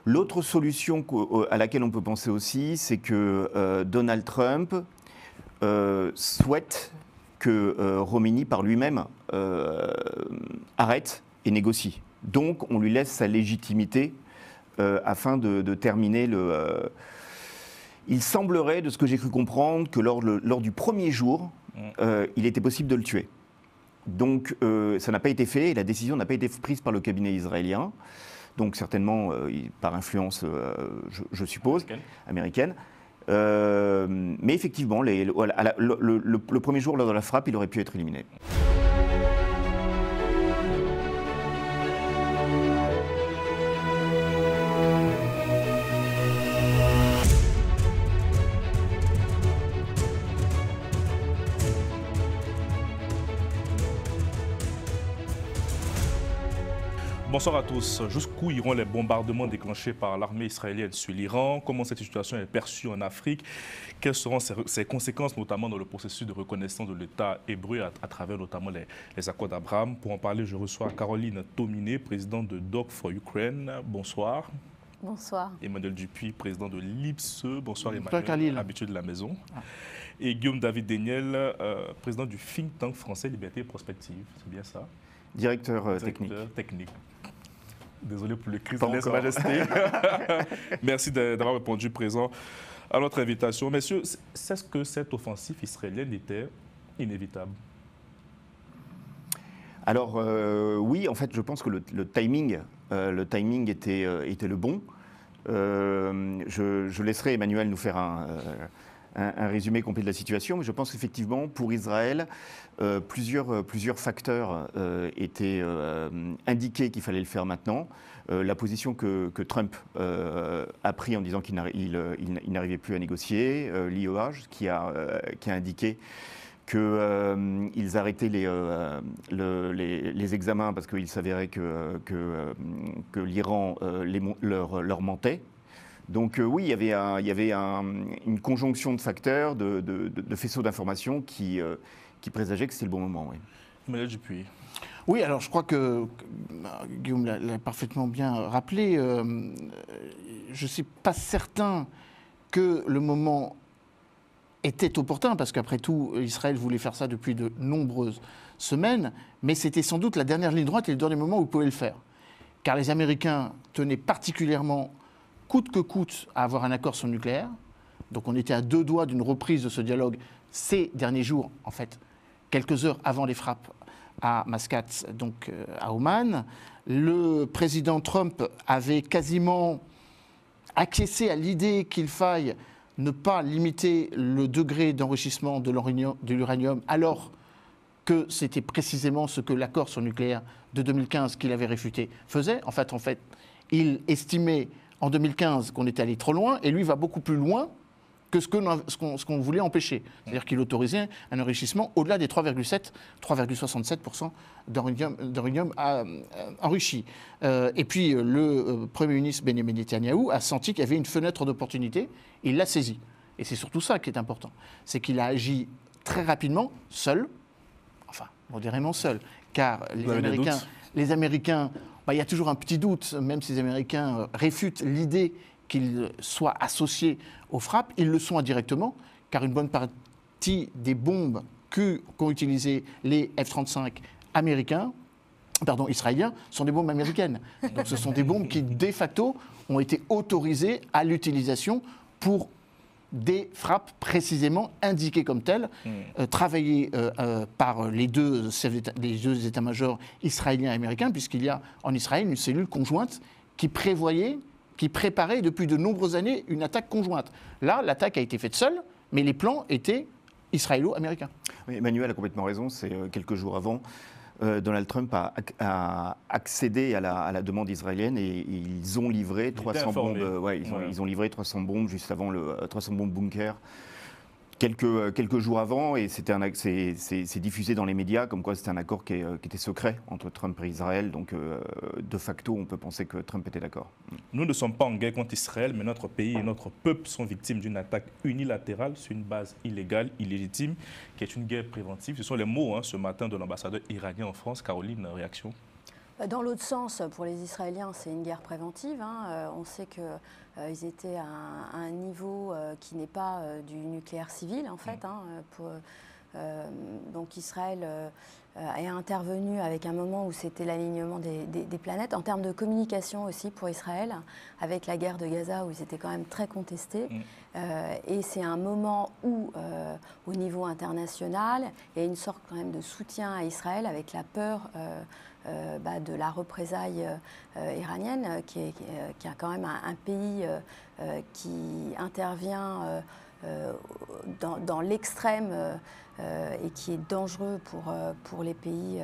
L'autre solution à laquelle on peut penser aussi, c'est que Donald Trump souhaite que Khomeini, par lui-même, arrête et négocie. Donc, on lui laisse sa légitimité afin de terminer le... Il semblerait, de ce que j'ai cru comprendre, que lors du premier jour, il était possible de le tuer. Donc, ça n'a pas été fait et la décision n'a pas été prise par le cabinet israélien. Donc, certainement, par influence, je suppose, américaine. Mais effectivement, le premier jour, lors de la frappe, il aurait pu être éliminé. Bonsoir à tous. Jusqu'où iront les bombardements déclenchés par l'armée israélienne sur l'Iran? Comment cette situation est perçue en Afrique? Quelles seront ses conséquences, notamment dans le processus de reconnaissance de l'État hébreu à travers notamment les accords d'Abraham? Pour en parler, je reçois Caroline Tominé, présidente de Doc for Ukraine. Bonsoir. Bonsoir. Emmanuel Dupuis, président de l'IPSE. Bonsoir Emmanuel, Khalil, habitué de la maison. Et Guillaume David Daniel, président du think tank français Liberté et Prospective. C'est bien ça? Directeur technique. Désolé pour le crise de lèse-majesté. Merci d'avoir répondu présent à notre invitation. Messieurs, est-ce que cette offensive israélienne était inévitable? Alors oui, en fait, je pense que le timing était le bon. Je laisserai Emmanuel nous faire un résumé complet de la situation, mais je pense qu'effectivement, pour Israël, plusieurs facteurs étaient indiqués qu'il fallait le faire maintenant. La position que Trump a prise en disant qu'il n'arrivait plus à négocier, l'IOH qui a indiqué qu'ils arrêtaient les examens parce qu'il s'avérait que l'Iran leur mentait. Donc oui, il y avait une conjonction de facteurs, de faisceaux d'informations qui présageaient que c'était le bon moment. Oui. Emmanuel Dupuis. Oui, alors je crois que Guillaume l'a parfaitement bien rappelé. Je ne suis pas certain que le moment était opportun, parce qu'après tout, Israël voulait faire ça depuis de nombreuses semaines, mais c'était sans doute la dernière ligne droite et le dernier moment où ils pouvaient le faire. Car les Américains tenaient particulièrement coûte que coûte à avoir un accord sur le nucléaire. Donc on était à 2 doigts d'une reprise de ce dialogue ces derniers jours, en fait, quelques heures avant les frappes à Mascate, donc à Oman. Le président Trump avait quasiment acquiescé à l'idée qu'il faille ne pas limiter le degré d'enrichissement de l'uranium, alors que c'était précisément ce que l'accord sur le nucléaire de 2015 qu'il avait réfuté faisait. En fait, il estimait en 2015 qu'on était allé trop loin, et lui va beaucoup plus loin que ce qu'on voulait empêcher. C'est-à-dire qu'il autorisait un enrichissement au-delà des 3,67% d'uranium enrichi. Et puis le Premier ministre Benjamin Netanyahou a senti qu'il y avait une fenêtre d'opportunité, il l'a saisie. Et c'est surtout ça qui est important. C'est qu'il a agi très rapidement, seul, enfin, modérément seul, car les Américains, il y a toujours un petit doute, même si les Américains réfutent l'idée qu'ils soient associés aux frappes, ils le sont indirectement, car une bonne partie des bombes qu'ont utilisées les F-35 israéliens, sont des bombes américaines. Donc ce sont des bombes qui, de facto, ont été autorisées à l'utilisation pour des frappes précisément indiquées comme telles, travaillées par les deux états-majors israéliens et américains, puisqu'il y a en Israël une cellule conjointe qui préparait depuis de nombreuses années une attaque conjointe. Là, l'attaque a été faite seule, mais les plans étaient israélo-américains. Oui, Emmanuel a complètement raison, c'est quelques jours avant. Donald Trump a accédé à la demande israélienne et ils ont livré 300 bombes. Ils ont livré 300 bombes juste avant 300 bombes bunker. Quelques jours avant, et c'est diffusé dans les médias comme quoi c'était un accord qui était secret entre Trump et Israël. Donc, de facto, on peut penser que Trump était d'accord. Nous ne sommes pas en guerre contre Israël, mais notre pays et notre peuple sont victimes d'une attaque unilatérale sur une base illégale, illégitime, qui est une guerre préventive. Ce sont les mots ce matin de l'ambassadeur iranien en France. Caroline, réaction? Dans l'autre sens, pour les Israéliens, c'est une guerre préventive. On sait qu'ils étaient à un niveau qui n'est pas du nucléaire civil, en fait. Donc Israël est intervenu avec un moment où c'était l'alignement des planètes. En termes de communication aussi pour Israël, avec la guerre de Gaza, où ils étaient quand même très contestés. Et c'est un moment où, au niveau international, il y a une sorte quand même de soutien à Israël avec la peur de la représaille iranienne, qui a quand même un pays qui intervient dans l'extrême et qui est dangereux pour les pays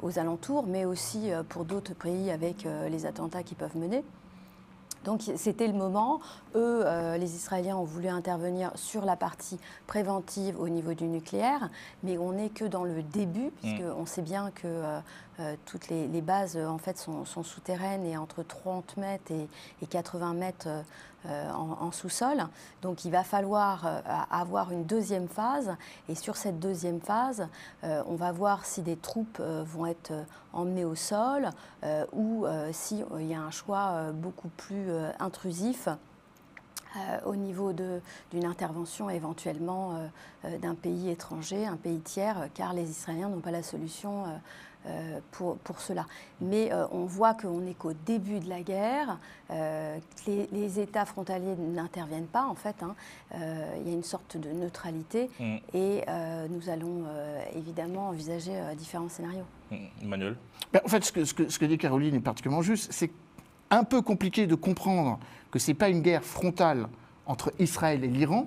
aux alentours, mais aussi pour d'autres pays avec les attentats qu'ils peuvent mener. Donc c'était le moment. Eux, les Israéliens ont voulu intervenir sur la partie préventive au niveau du nucléaire, mais on n'est que dans le début, puisqu'on sait bien que toutes les bases en fait, sont souterraines et entre 30 mètres et 80 mètres en sous-sol. Donc il va falloir avoir une deuxième phase, et sur cette deuxième phase, on va voir si des troupes vont être emmenées au sol ou s'il y a un choix beaucoup plus intrusif au niveau d'une intervention éventuellement d'un pays étranger, un pays tiers, car les Israéliens n'ont pas la solution pour cela. Mais on voit qu'on n'est qu'au début de la guerre, que les États frontaliers n'interviennent pas en fait. Il y a une sorte de neutralité et nous allons évidemment envisager différents scénarios. Emmanuel ? En fait, ce que dit Caroline est particulièrement juste. C'est un peu compliqué de comprendre que ce n'est pas une guerre frontale entre Israël et l'Iran,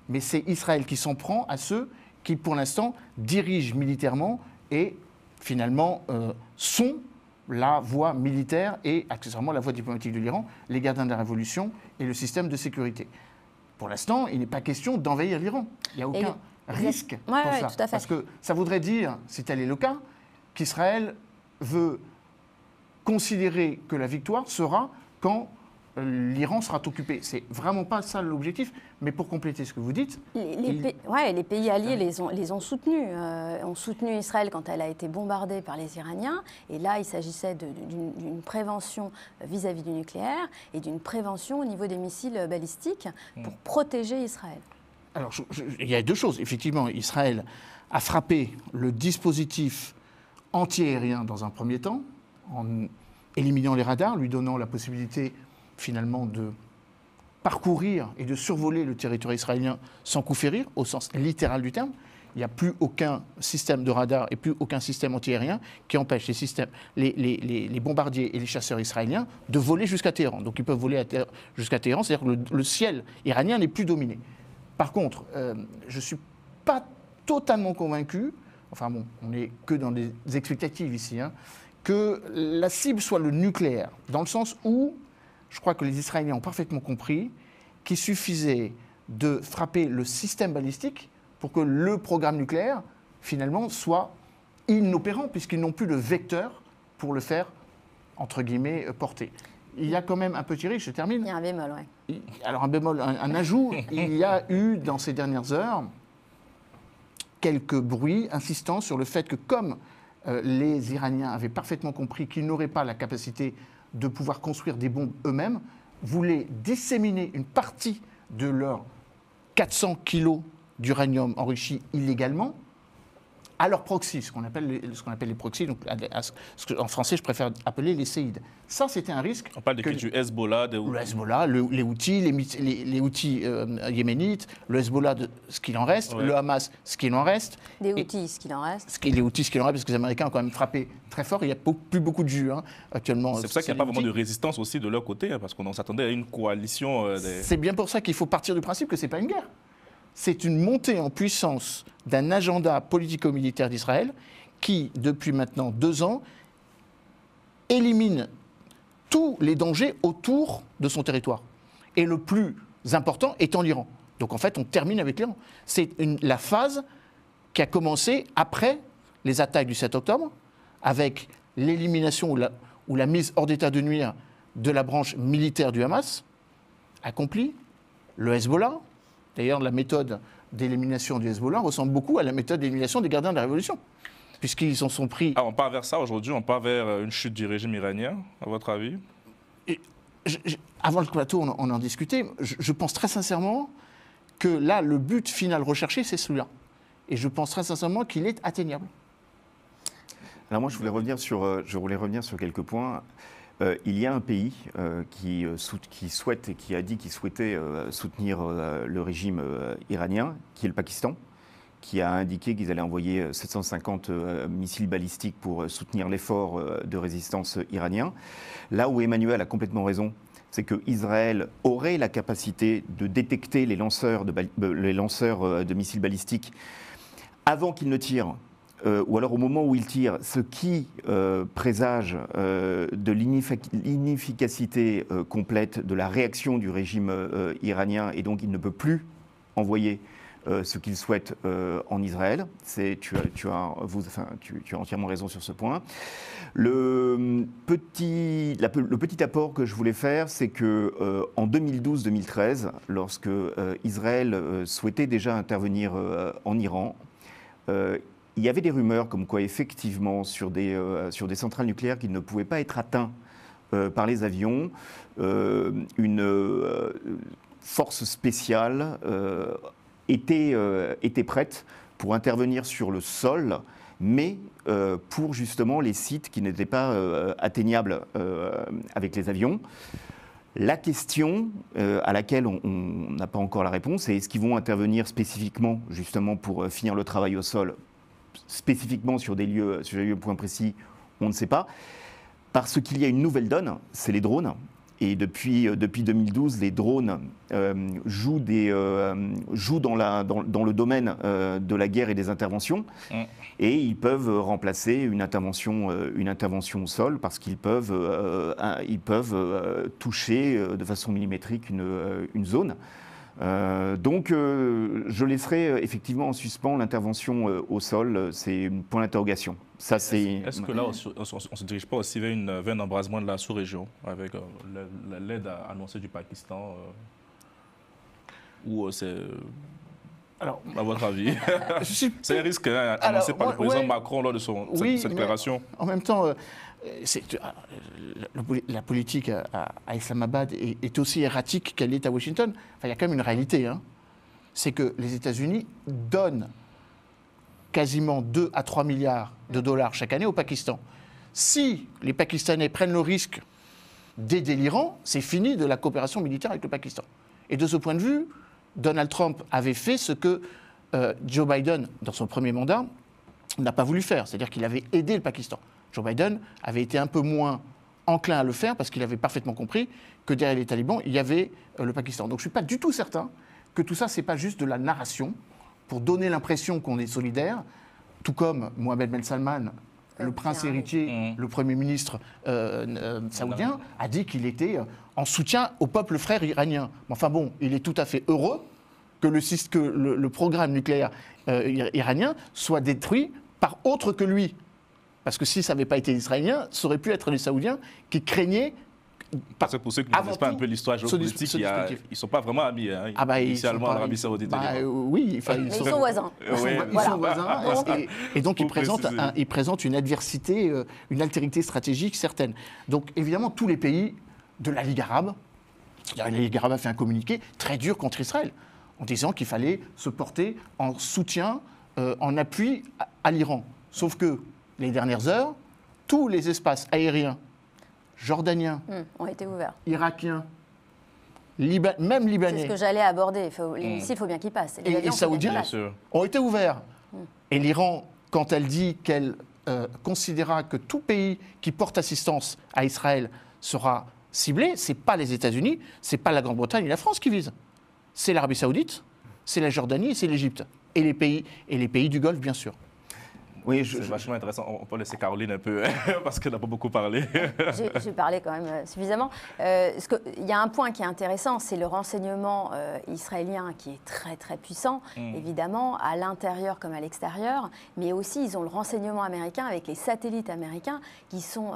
mais c'est Israël qui s'en prend à ceux qui, pour l'instant, dirigent militairement et finalement sont la voie militaire et accessoirement la voie diplomatique de l'Iran, les gardiens de la révolution et le système de sécurité. Pour l'instant, il n'est pas question d'envahir l'Iran. Il n'y a aucun risque pour ça. Tout à fait. Parce que ça voudrait dire, si tel est le cas, qu'Israël veut considérer que la victoire sera quand l'Iran sera occupé. C'est vraiment pas ça l'objectif. Mais pour compléter ce que vous dites... Les pays alliés les ont soutenus. Ont soutenu Israël quand elle a été bombardée par les Iraniens. Et là, il s'agissait d'une prévention vis-à-vis du nucléaire et d'une prévention au niveau des missiles balistiques pour protéger Israël. Alors, il y a deux choses. Effectivement, Israël a frappé le dispositif anti-aérien dans un premier temps, en éliminant les radars, lui donnant la possibilité finalement de parcourir et de survoler le territoire israélien sans coup férir, au sens littéral du terme. Il n'y a plus aucun système de radar et plus aucun système anti-aérien qui empêche les bombardiers et les chasseurs israéliens de voler jusqu'à Téhéran. Donc ils peuvent voler jusqu'à Téhéran, c'est-à-dire que le ciel iranien n'est plus dominé. Par contre, je ne suis pas totalement convaincu, enfin bon, on n'est que dans des expectatives ici, que la cible soit le nucléaire, dans le sens où je crois que les Israéliens ont parfaitement compris qu'il suffisait de frapper le système balistique pour que le programme nucléaire, finalement, soit inopérant, puisqu'ils n'ont plus de vecteur pour le faire, entre guillemets, porter. Il y a quand même un petit risque, je termine. Il y a un bémol, oui. Alors un bémol, un ajout, il y a eu dans ces dernières heures quelques bruits insistant sur le fait que comme les Iraniens avaient parfaitement compris qu'ils n'auraient pas la capacité de pouvoir construire des bombes eux-mêmes, voulaient disséminer une partie de leurs 400 kilos d'uranium enrichi illégalement à leurs proxys, ce qu'on appelle les proxys, donc en français je préfère appeler les séides. Ça, c'était un risque. On parle du Hezbollah, le Hezbollah, les Houthis, les Houthis yéménites, le Hezbollah, ce qu'il en reste, le Hamas, ce qu'il en reste. Les Houthis, ce qu'il en reste. Les Houthis, ce qu'il en reste, parce que les Américains ont quand même frappé très fort. Il n'y a plus beaucoup de jus actuellement. C'est pour ça qu'il n'y a pas vraiment de résistance aussi de leur côté, parce qu'on s'attendait à une coalition. C'est bien pour ça qu'il faut partir du principe que ce n'est pas une guerre. C'est une montée en puissance d'un agenda politico-militaire d'Israël qui, depuis maintenant 2 ans, élimine tous les dangers autour de son territoire. Et le plus important étant l'Iran. Donc en fait, on termine avec l'Iran. C'est la phase qui a commencé après les attaques du 7 octobre, avec l'élimination ou la mise hors d'état de nuire de la branche militaire du Hamas, accomplie, le Hezbollah. D'ailleurs, la méthode d'élimination du Hezbollah ressemble beaucoup à la méthode d'élimination des gardiens de la Révolution. puisqu'ils en sont pris... Ah, on part vers ça aujourd'hui, on part vers une chute du régime iranien, à votre avis? Avant le plateau, on en discutait. Je pense très sincèrement que là, le but final recherché, c'est celui-là. Et je pense très sincèrement qu'il est atteignable. Alors moi, je voulais revenir sur quelques points. Il y a un pays qui souhaite et qui a dit qu'il souhaitait soutenir le régime iranien, qui est le Pakistan, qui a indiqué qu'ils allaient envoyer 750 missiles balistiques pour soutenir l'effort de résistance iranien. Là où Emmanuel a complètement raison, c'est qu'Israël aurait la capacité de détecter les lanceurs de missiles balistiques avant qu'ils ne tirent, ou alors au moment où ils tirent, ce qui présage de l'inefficacité complète de la réaction du régime iranien, et donc il ne peut plus envoyer ce qu'il souhaite en Israël. Tu as entièrement raison sur ce point. Le petit apport que je voulais faire, c'est que en 2012-2013, lorsque Israël souhaitait déjà intervenir en Iran, il y avait des rumeurs comme quoi effectivement sur des centrales nucléaires qui ne pouvaient pas être atteints par les avions, une force spéciale était prête pour intervenir sur le sol, mais pour justement les sites qui n'étaient pas atteignables avec les avions. La question à laquelle on n'a pas encore la réponse, c'est est-ce qu'ils vont intervenir spécifiquement justement pour finir le travail au sol, spécifiquement sur des lieux points précis, on ne sait pas. Parce qu'il y a une nouvelle donne, c'est les drones. Et depuis 2012, les drones jouent dans le domaine de la guerre et des interventions. Et ils peuvent remplacer une intervention au sol parce qu'ils peuvent toucher de façon millimétrique une zone. Donc je laisserai effectivement en suspens l'intervention au sol, c'est un point d'interrogation. Est-ce que là, on ne se dirige pas aussi vers un embrasement de la sous-région avec l'aide annoncée du Pakistan ou c'est... Alors, à votre avis, c'est un risque annoncé par le président Macron lors de cette déclaration. En même temps, la politique à Islamabad est aussi erratique qu'elle est à Washington. Enfin, il y a quand même une réalité. C'est que les États-Unis donnent quasiment 2 à 3 milliards de dollars chaque année au Pakistan. Si les Pakistanais prennent le risque d'aider l'Iran, c'est fini de la coopération militaire avec le Pakistan. Et de ce point de vue, Donald Trump avait fait ce que Joe Biden, dans son premier mandat, n'a pas voulu faire. C'est-à-dire qu'il avait aidé le Pakistan. Joe Biden avait été un peu moins enclin à le faire parce qu'il avait parfaitement compris que derrière les talibans, il y avait le Pakistan. Donc je ne suis pas du tout certain que tout ça, ce n'est pas juste de la narration pour donner l'impression qu'on est solidaire, tout comme Mohamed Ben Salman, le prince héritier, le Premier ministre saoudien, a dit qu'il était en soutien au peuple frère iranien. Enfin bon, il est tout à fait heureux que le programme nucléaire iranien soit détruit par autre que lui. Parce que si ça n'avait pas été les Israéliens, ça aurait pu être les Saoudiens qui craignaient... Parce que pour ceux qui ne connaissent pas un peu l'histoire géopolitique, ils ne sont pas vraiment amis. Initialement, en Arabie Saoudite. Oui, ils sont voisins. Ils sont voisins. Et donc, ils présentent une adversité, une altérité stratégique certaine. Donc, évidemment, tous les pays de la Ligue arabe, la Ligue arabe a fait un communiqué très dur contre Israël, en disant qu'il fallait se porter en soutien, en appui à l'Iran. Sauf que, les dernières heures, tous les espaces aériens jordaniens, ont été ouverts. Irakiens, même libanais. C'est ce que j'allais aborder. Il faut bien qu'ils passent. Et saoudiens ont été ouverts. Et l'Iran, quand elle dit qu'elle considérera que tout pays qui porte assistance à Israël sera ciblé, ce n'est pas les États-Unis, ce n'est pas la Grande-Bretagne et la France qui visent. C'est l'Arabie Saoudite, c'est la Jordanie et c'est l'Égypte. Et les pays du Golfe, bien sûr. Oui, c'est vachement intéressant. On peut laisser Caroline un peu, parce qu'elle n'a pas beaucoup parlé. J'ai parlé quand même suffisamment. Il y a un point qui est intéressant, c'est le renseignement israélien qui est très très puissant, évidemment, à l'intérieur comme à l'extérieur, mais aussi ils ont le renseignement américain avec les satellites américains qui sont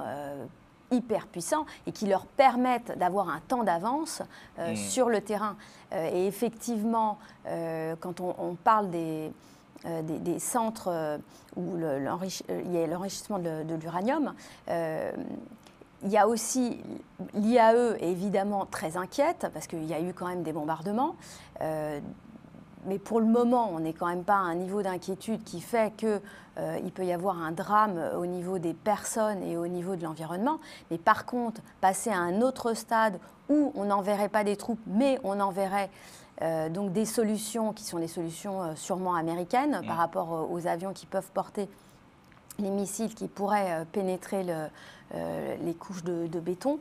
hyper puissants et qui leur permettent d'avoir un temps d'avance sur le terrain. Et effectivement, quand on parle des centres où il y a l'enrichissement de l'uranium. Il y a aussi l'IAE est évidemment très inquiète parce qu'il y a eu quand même des bombardements. Mais pour le moment, on n'est quand même pas à un niveau d'inquiétude qui fait qu'il peut y avoir un drame au niveau des personnes et au niveau de l'environnement. Mais par contre, passer à un autre stade où on n'enverrait pas des troupes, mais on enverrait donc des solutions qui sont les solutions sûrement américaines par rapport aux avions qui peuvent porter les missiles qui pourraient pénétrer les couches de béton.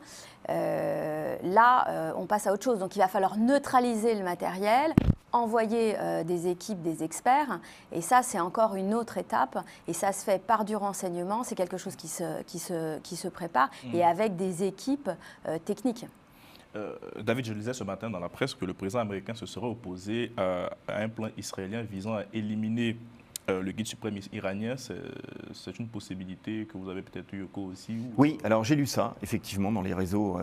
Là, on passe à autre chose. Donc il va falloir neutraliser le matériel, envoyer des équipes, des experts. Et ça, c'est encore une autre étape. Et ça se fait par du renseignement. C'est quelque chose qui se prépare et avec des équipes techniques. David, je lisais ce matin dans la presse que le président américain se serait opposé à un plan israélien visant à éliminer le guide suprême iranien. C'est une possibilité que vous avez peut-être eu aussi Oui, alors j'ai lu ça, effectivement, dans les réseaux.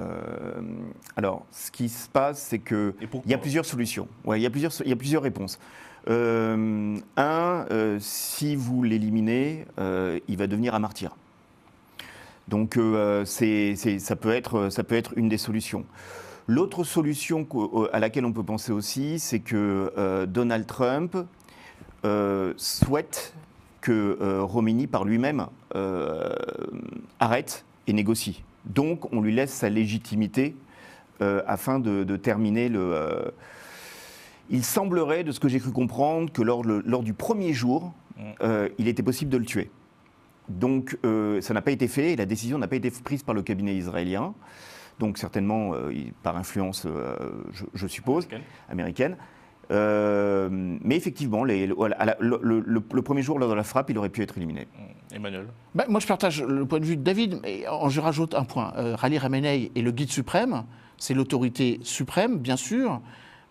Alors, ce qui se passe, c'est qu'il y a plusieurs solutions. Ouais, il y a plusieurs réponses. Si vous l'éliminez, il va devenir un martyr. Donc, ça peut être une des solutions. L'autre solution à laquelle on peut penser aussi, c'est que Donald Trump souhaite que Khomeini, par lui-même, arrête et négocie. Donc, on lui laisse sa légitimité afin de terminer le... Il semblerait, de ce que j'ai cru comprendre, que lors du premier jour, il était possible de le tuer. Donc, ça n'a pas été fait et la décision n'a pas été prise par le cabinet israélien. Donc, certainement, par influence, je suppose, américaine. Mais effectivement, le premier jour lors de la frappe, il aurait pu être éliminé. Emmanuel. Moi, je partage le point de vue de David, mais je rajoute un point. Ali Khamenei est le guide suprême, c'est l'autorité suprême, bien sûr,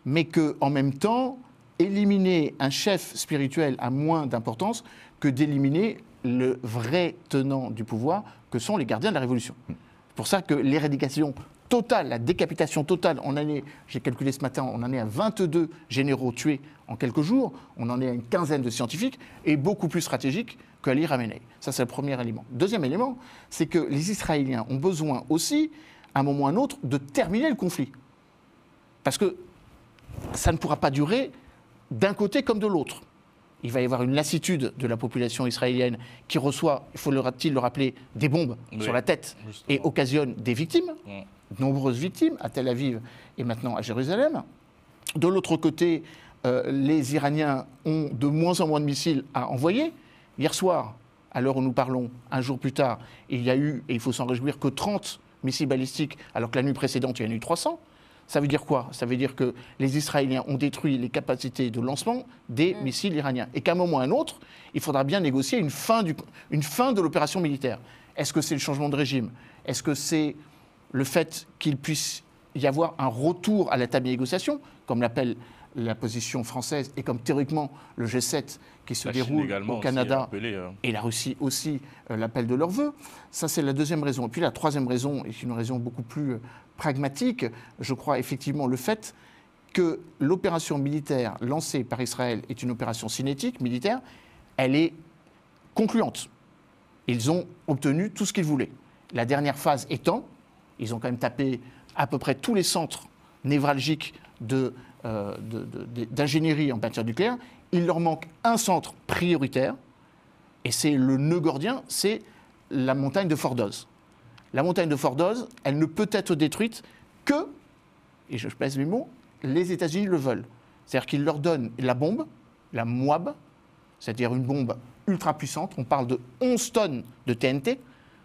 mais qu'en même temps, éliminer un chef spirituel a moins d'importance que d'éliminer le vrai tenant du pouvoir, que sont les gardiens de la Révolution. C'est pour ça que l'éradication totale, la décapitation totale, j'ai calculé ce matin, on en est à 22 généraux tués en quelques jours, on en est à une quinzaine de scientifiques, et beaucoup plus stratégique qu'Ali Khamenei. Ça, c'est le premier élément. Deuxième élément, c'est que les Israéliens ont besoin aussi, à un moment ou à un autre, de terminer le conflit. Parce que ça ne pourra pas durer d'un côté comme de l'autre. Il va y avoir une lassitude de la population israélienne qui reçoit, il faut-il le rappeler, des bombes sur la tête justement. Et occasionne des victimes, de nombreuses victimes à Tel Aviv et maintenant à Jérusalem. De l'autre côté, les Iraniens ont de moins en moins de missiles à envoyer. Hier soir, à l'heure où nous parlons, un jour plus tard, il y a eu, et il faut s'en réjouir, que 30 missiles balistiques, alors que la nuit précédente, il y en a eu 300. Ça veut dire quoi? Ça veut dire que les Israéliens ont détruit les capacités de lancement des missiles iraniens. Et qu'à un moment ou à un autre, il faudra bien négocier une fin de l'opération militaire. Est-ce que c'est le changement de régime? Est-ce que c'est le fait qu'il puisse y avoir un retour à la table de négociation, comme l'appelle la position française, et comme théoriquement le G7 qui se déroule au Canada, et la Russie aussi l'appelle de leur vœu? Ça, c'est la deuxième raison. Et puis la troisième raison est une raison beaucoup plus pragmatique, je crois effectivement le fait que l'opération militaire lancée par Israël est une opération cinétique, militaire, elle est concluante. Ils ont obtenu tout ce qu'ils voulaient. La dernière phase étant, ils ont quand même tapé à peu près tous les centres névralgiques d'ingénierie en matière nucléaire. Il leur manque un centre prioritaire, et c'est le nœud gordien, c'est la montagne de Fordoz. La montagne de Fordoz, elle ne peut être détruite que, et je pèse mes mots, les États-Unis le veulent. C'est-à-dire qu'ils leur donnent la bombe, la Moab, c'est-à-dire une bombe ultra puissante. On parle de 11 tonnes de TNT.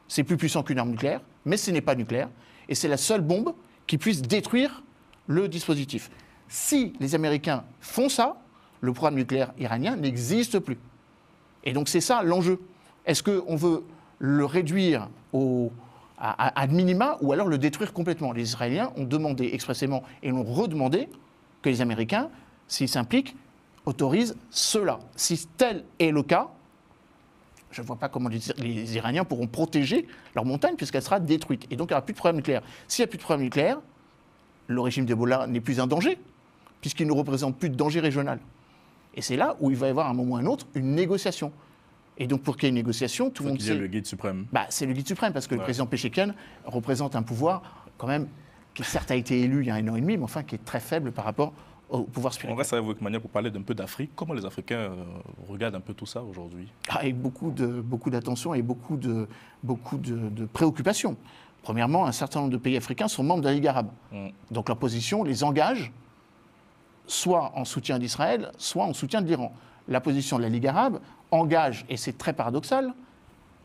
C'est plus puissant qu'une arme nucléaire, mais ce n'est pas nucléaire. Et c'est la seule bombe qui puisse détruire le dispositif. Si les Américains font ça, le programme nucléaire iranien n'existe plus. Et donc c'est ça l'enjeu. Est-ce qu'on veut le réduire à minima ou alors le détruire complètement? Les Israéliens ont demandé expressément et l'ont redemandé que les Américains, s'ils s'impliquent, autorisent cela. Si tel est le cas, je ne vois pas comment les Iraniens pourront protéger leur montagne puisqu'elle sera détruite. Et donc il n'y aura plus de problème nucléaire. S'il n'y a plus de problème nucléaire, le régime d'Ebola n'est plus un danger puisqu'il ne représente plus de danger régional. Et c'est là où il va y avoir à un moment ou à un autre une négociation. Et donc pour qu'il y ait une négociation, tout le monde sait... le guide suprême. C'est le guide suprême, parce que le président Pezeshkian représente un pouvoir quand même qui certes a été élu il y a 1 an et demi, mais enfin qui est très faible par rapport au pouvoir spirituel. On reste avec vous, Emmanuel, pour parler d'un peu d'Afrique. Comment les Africains regardent un peu tout ça aujourd'hui? Avec beaucoup d'attention et beaucoup de préoccupations. Premièrement, un certain nombre de pays africains sont membres de la Ligue arabe. Donc leur position les engage soit en soutien d'Israël, soit en soutien de l'Iran. La position de la Ligue arabe engage, et c'est très paradoxal,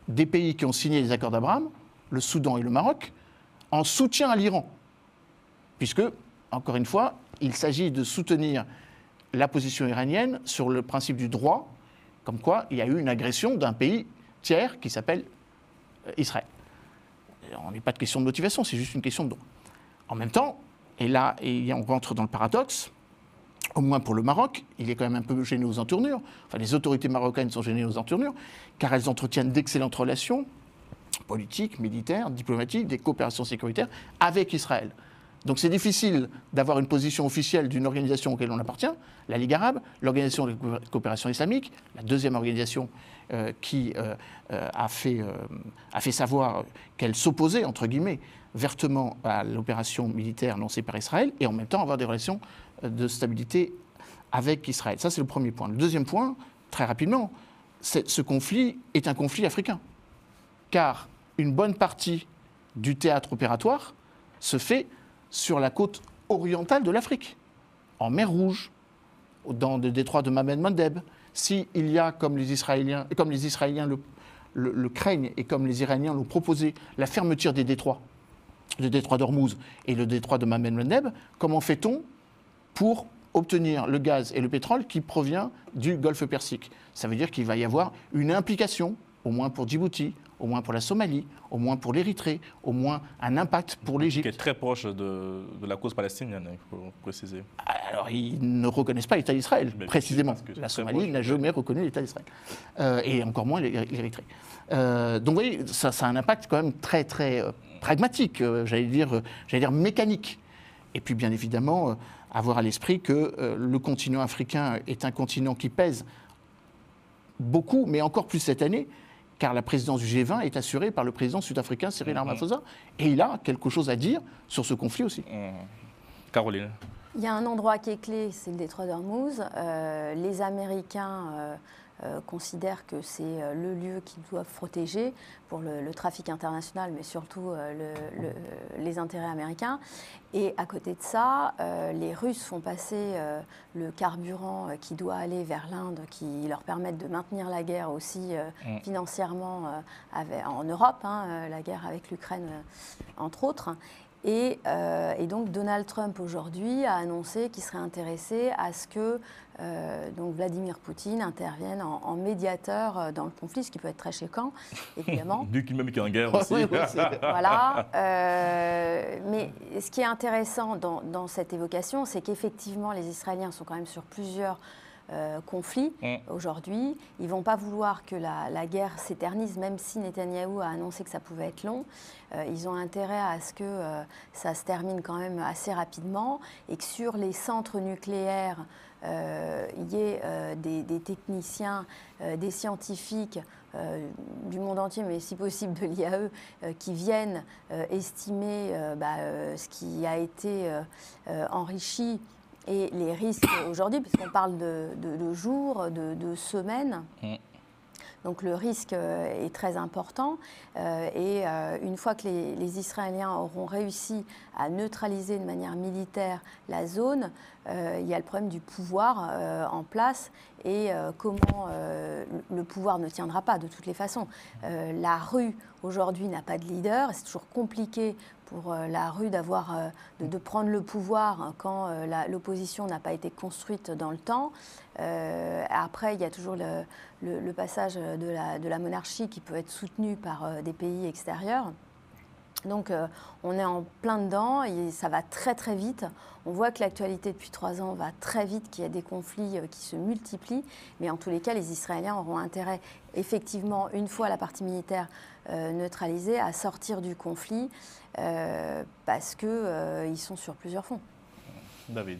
des pays qui ont signé les accords d'Abraham, le Soudan et le Maroc, en soutien à l'Iran. Puisque, encore une fois, il s'agit de soutenir la position iranienne sur le principe du droit, comme quoi il y a eu une agression d'un pays tiers qui s'appelle Israël. On n'est pas de question de motivation, c'est juste une question de droit. En même temps, et là on rentre dans le paradoxe, au moins pour le Maroc, il est quand même un peu gêné aux entournures. Enfin, les autorités marocaines sont gênées aux entournures, car elles entretiennent d'excellentes relations politiques, militaires, diplomatiques, des coopérations sécuritaires avec Israël. Donc c'est difficile d'avoir une position officielle d'une organisation auquel on appartient, la Ligue arabe, l'Organisation de coopération islamique, la deuxième organisation qui a fait savoir qu'elle s'opposait, entre guillemets, vertement à l'opération militaire lancée par Israël, et en même temps avoir des relations de stabilité avec Israël. Ça, c'est le premier point. Le deuxième point, très rapidement, ce conflit est un conflit africain. Car une bonne partie du théâtre opératoire se fait sur la côte orientale de l'Afrique, en mer Rouge, dans le détroit de Bab el-Mandeb. S'il y a, comme les Israéliens le craignent et comme les Iraniens l'ont proposé, la fermeture des détroits, le détroit d'Ormuz et le détroit de Bab el-Mandeb, comment fait-on pour obtenir le gaz et le pétrole qui provient du Golfe Persique? Ça veut dire qu'il va y avoir une implication, au moins pour Djibouti, au moins pour la Somalie, au moins pour l'Érythrée, au moins un impact pour l'Égypte. Qui est très proche de la cause palestinienne, il faut préciser. Alors, ils ne reconnaissent pas l'État d'Israël, précisément. La Somalie n'a jamais reconnu l'État d'Israël. Et encore moins l'Érythrée. Donc, vous voyez, ça a un impact quand même très, très pragmatique, j'allais dire mécanique. Et puis, bien évidemment, avoir à l'esprit que le continent africain est un continent qui pèse beaucoup, mais encore plus cette année, car la présidence du G20 est assurée par le président sud-africain Cyril Ramaphosa, et il a quelque chose à dire sur ce conflit aussi. Caroline. Il y a un endroit qui est clé, c'est le détroit d'Ormuz. Les Américains considèrent que c'est le lieu qu'ils doivent protéger pour le trafic international, mais surtout les intérêts américains. Et à côté de ça, les Russes font passer le carburant qui doit aller vers l'Inde, qui leur permettent de maintenir la guerre aussi financièrement en Europe, la guerre avec l'Ukraine entre autres. Et donc Donald Trump aujourd'hui a annoncé qu'il serait intéressé à ce que donc Vladimir Poutine intervienne en médiateur dans le conflit, ce qui peut être très choquant, évidemment. Vu qu'il même qui est en guerre aussi. Oui, voilà. Mais ce qui est intéressant dans cette évocation, c'est qu'effectivement les Israéliens sont quand même sur plusieurs conflits aujourd'hui. Ils ne vont pas vouloir que la guerre s'éternise, même si Netanyahou a annoncé que ça pouvait être long. Ils ont intérêt à ce que ça se termine quand même assez rapidement et que sur les centres nucléaires, il y ait des techniciens, des scientifiques du monde entier, mais si possible de l'IAE, qui viennent estimer ce qui a été enrichi et les risques aujourd'hui, puisqu'on parle de jours, de semaines. Donc le risque est très important. Et une fois que les Israéliens auront réussi à neutraliser de manière militaire la zone, il y a le problème du pouvoir en place et comment le pouvoir ne tiendra pas de toutes les façons. La rue aujourd'hui n'a pas de leader. C'est toujours compliqué pour la rue de prendre le pouvoir quand l'opposition n'a pas été construite dans le temps. Après, il y a toujours le passage de la monarchie qui peut être soutenu par des pays extérieurs. Donc on est en plein dedans et ça va très très vite. On voit que l'actualité depuis 3 ans va très vite, qu'il y a des conflits qui se multiplient. Mais en tous les cas, les Israéliens auront intérêt, effectivement, une fois la partie militaire neutralisée, à sortir du conflit parce qu'ils sont sur plusieurs fronts. David.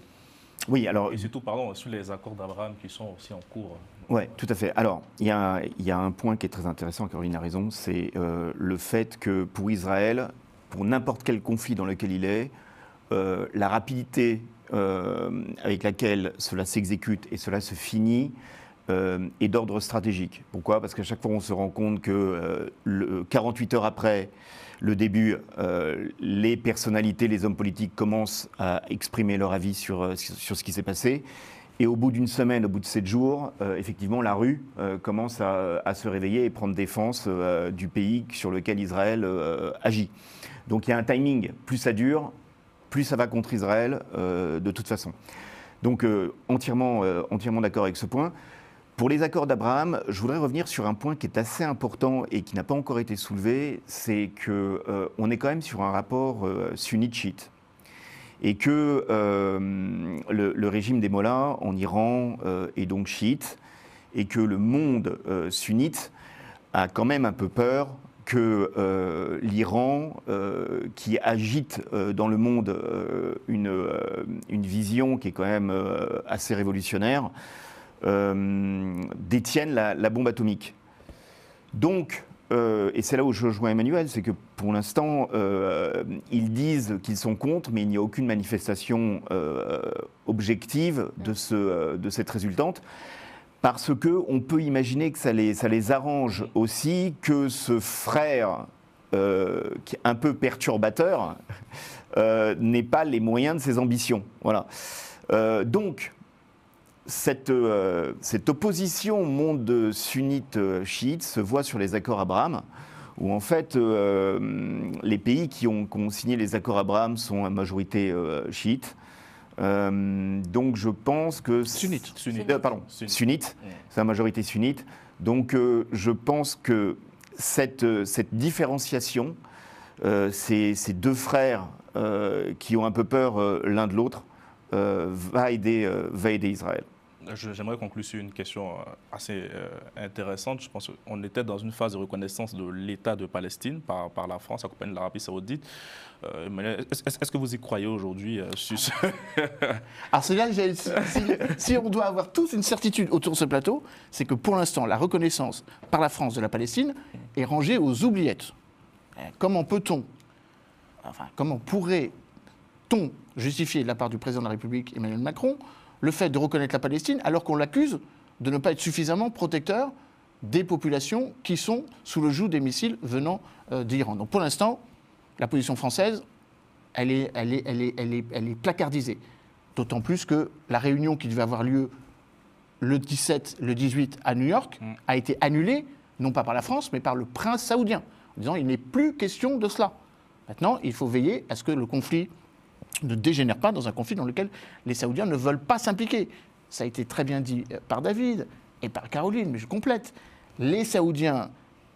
Oui, alors... Et surtout, pardon, sur les accords d'Abraham qui sont aussi en cours. Oui, tout à fait. Alors, il y a un point qui est très intéressant, Caroline a raison, c'est le fait que pour Israël, pour n'importe quel conflit dans lequel il est, la rapidité avec laquelle cela s'exécute et cela se finit est d'ordre stratégique. Pourquoi ? Parce qu'à chaque fois, on se rend compte que 48 heures après le début, les personnalités, les hommes politiques commencent à exprimer leur avis sur ce qui s'est passé. Et au bout d'une semaine, au bout de 7 jours, effectivement, la rue commence à se réveiller et prendre défense du pays sur lequel Israël agit. Donc il y a un timing, plus ça dure, plus ça va contre Israël de toute façon. Donc entièrement d'accord avec ce point. Pour les accords d'Abraham, je voudrais revenir sur un point qui est assez important et qui n'a pas encore été soulevé, c'est qu'on est quand même sur un rapport sunnite-chiite. Et que le régime des mollahs en Iran est donc chiite, et que le monde sunnite a quand même un peu peur que l'Iran, qui agite dans le monde une vision qui est quand même assez révolutionnaire, détiennent la bombe atomique. Donc, et c'est là où je rejoins Emmanuel, c'est que pour l'instant, ils disent qu'ils sont contre, mais il n'y a aucune manifestation objective de cette résultante, parce qu'on peut imaginer que ça les arrange aussi que ce frère, qui est un peu perturbateur, n'ait pas les moyens de ses ambitions. Voilà. Donc, cette opposition monde sunnite-chiite se voit sur les accords Abraham, où en fait les pays qui ont signé les accords Abraham sont à majorité chiite. Donc je pense que... Sunnite. Sunnite, c'est la majorité sunnite. Donc je pense que cette différenciation, ces deux frères qui ont un peu peur l'un de l'autre, va aider Israël. J'aimerais conclure sur une question assez intéressante. Je pense qu'on était dans une phase de reconnaissance de l'État de Palestine par la France, accompagnée de l'Arabie Saoudite. Est-ce que vous y croyez aujourd'hui sur ce... Alors c'est là, si on doit avoir tous une certitude autour de ce plateau, c'est que pour l'instant, la reconnaissance par la France de la Palestine est rangée aux oubliettes. Comment pourrait-on justifier de la part du président de la République, Emmanuel Macron, le fait de reconnaître la Palestine alors qu'on l'accuse de ne pas être suffisamment protecteur des populations qui sont sous le joug des missiles venant d'Iran. Donc pour l'instant, la position française, elle est placardisée. D'autant plus que la réunion qui devait avoir lieu le 17, le 18 à New York a été annulée, non pas par la France, mais par le prince saoudien, en disant il n'est plus question de cela. Maintenant, il faut veiller à ce que le conflit ne dégénère pas dans un conflit dans lequel les Saoudiens ne veulent pas s'impliquer. Ça a été très bien dit par David et par Caroline, mais je complète. Les Saoudiens,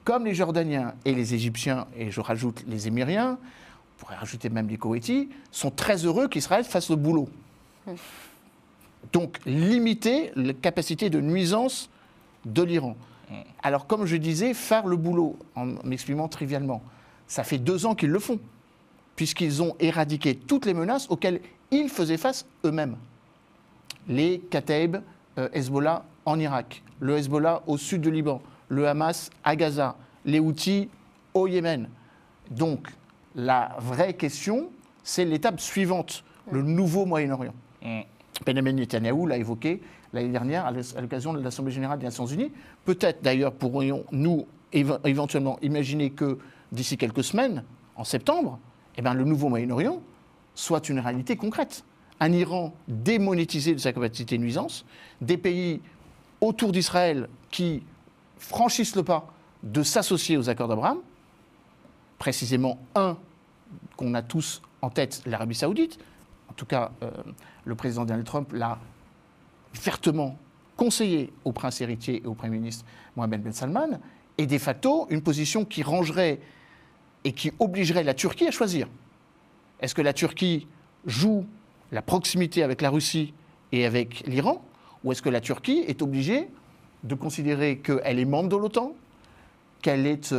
comme les Jordaniens et les Égyptiens, et je rajoute les Émiriens, on pourrait rajouter même les Koweïtis, sont très heureux qu'Israël fasse le boulot. Donc, limiter la capacité de nuisance de l'Iran. Alors, comme je disais, faire le boulot, en m'exprimant trivialement, ça fait 2 ans qu'ils le font, puisqu'ils ont éradiqué toutes les menaces auxquelles ils faisaient face eux-mêmes. Les Kataib Hezbollah en Irak, le Hezbollah au sud du Liban, le Hamas à Gaza, les Houthis au Yémen. Donc, la vraie question, c'est l'étape suivante, le nouveau Moyen-Orient. Benjamin Netanyahou l'a évoqué l'année dernière à l'occasion de l'Assemblée générale des Nations Unies. Peut-être d'ailleurs pourrions-nous éventuellement imaginer que d'ici quelques semaines, en septembre, le nouveau Moyen-Orient soit une réalité concrète. Un Iran démonétisé de sa capacité de nuisance, des pays autour d'Israël qui franchissent le pas de s'associer aux accords d'Abraham, précisément un qu'on a tous en tête, l'Arabie Saoudite. En tout cas, le président Donald Trump l'a vertement conseillé au prince héritier et au Premier ministre Mohammed Ben Salman, et de facto une position qui rangerait et qui obligerait la Turquie à choisir. Est-ce que la Turquie joue la proximité avec la Russie et avec l'Iran, ou est-ce que la Turquie est obligée de considérer qu'elle est membre de l'OTAN, qu'elle est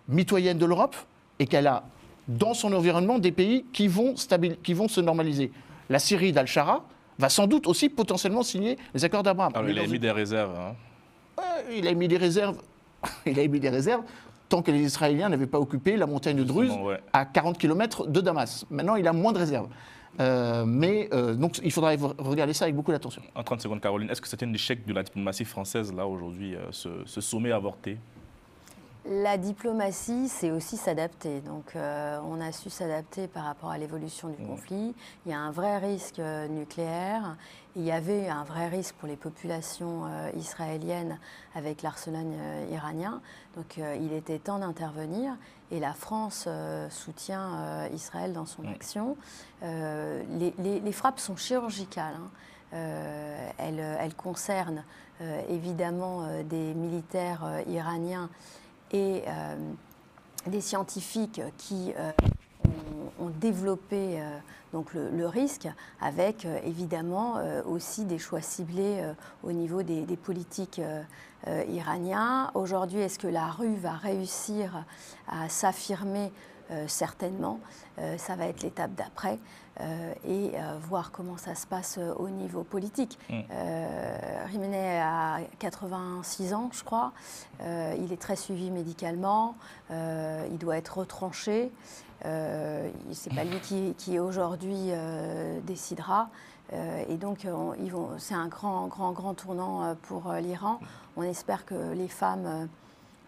mitoyenne de l'Europe, et qu'elle a dans son environnement des pays qui vont se normaliser. La Syrie d'Al-Shara va sans doute aussi potentiellement signer les accords d'Abraham. Alors, il a mis des réserves. Hein. Il a mis des réserves. Il a mis des réserves tant que les Israéliens n'avaient pas occupé la montagne de Druze à 40 km de Damas. Maintenant, il a moins de réserves. Donc, il faudra regarder ça avec beaucoup d'attention. En 30 secondes, Caroline, est-ce que c'est un échec de la diplomatie française, là, aujourd'hui, ce sommet avorté? La diplomatie, c'est aussi s'adapter. Donc, on a su s'adapter par rapport à l'évolution du conflit. Il y a un vrai risque nucléaire. Il y avait un vrai risque pour les populations israéliennes avec l'arsenal iranien. Donc, il était temps d'intervenir. Et la France soutient Israël dans son action. Les frappes sont chirurgicales. Hein. Elles concernent évidemment des militaires iraniens et des scientifiques qui ont développé donc le risque, avec évidemment aussi des choix ciblés au niveau des politiques iraniens. Aujourd'hui, est-ce que la rue va réussir à s'affirmer? Certainement, ça va être l'étape d'après et voir comment ça se passe au niveau politique. Khamenei a 86 ans, je crois. Il est très suivi médicalement. Il doit être retranché. C'est pas lui qui aujourd'hui décidera. Et donc, c'est un grand tournant pour l'Iran. On espère que les femmes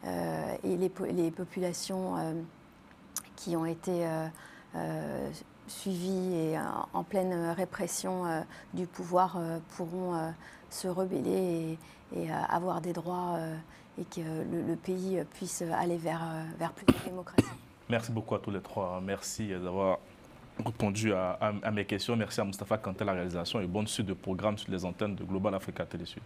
et les populations qui ont été suivis et en pleine répression du pouvoir pourront se rebeller et avoir des droits et que le pays puisse aller vers plus de démocratie. Merci beaucoup à tous les trois. Merci d'avoir répondu à mes questions. Merci à Moustapha Kanté, la réalisation, et bonne suite de programme sur les antennes de Global Africa Télé Sud.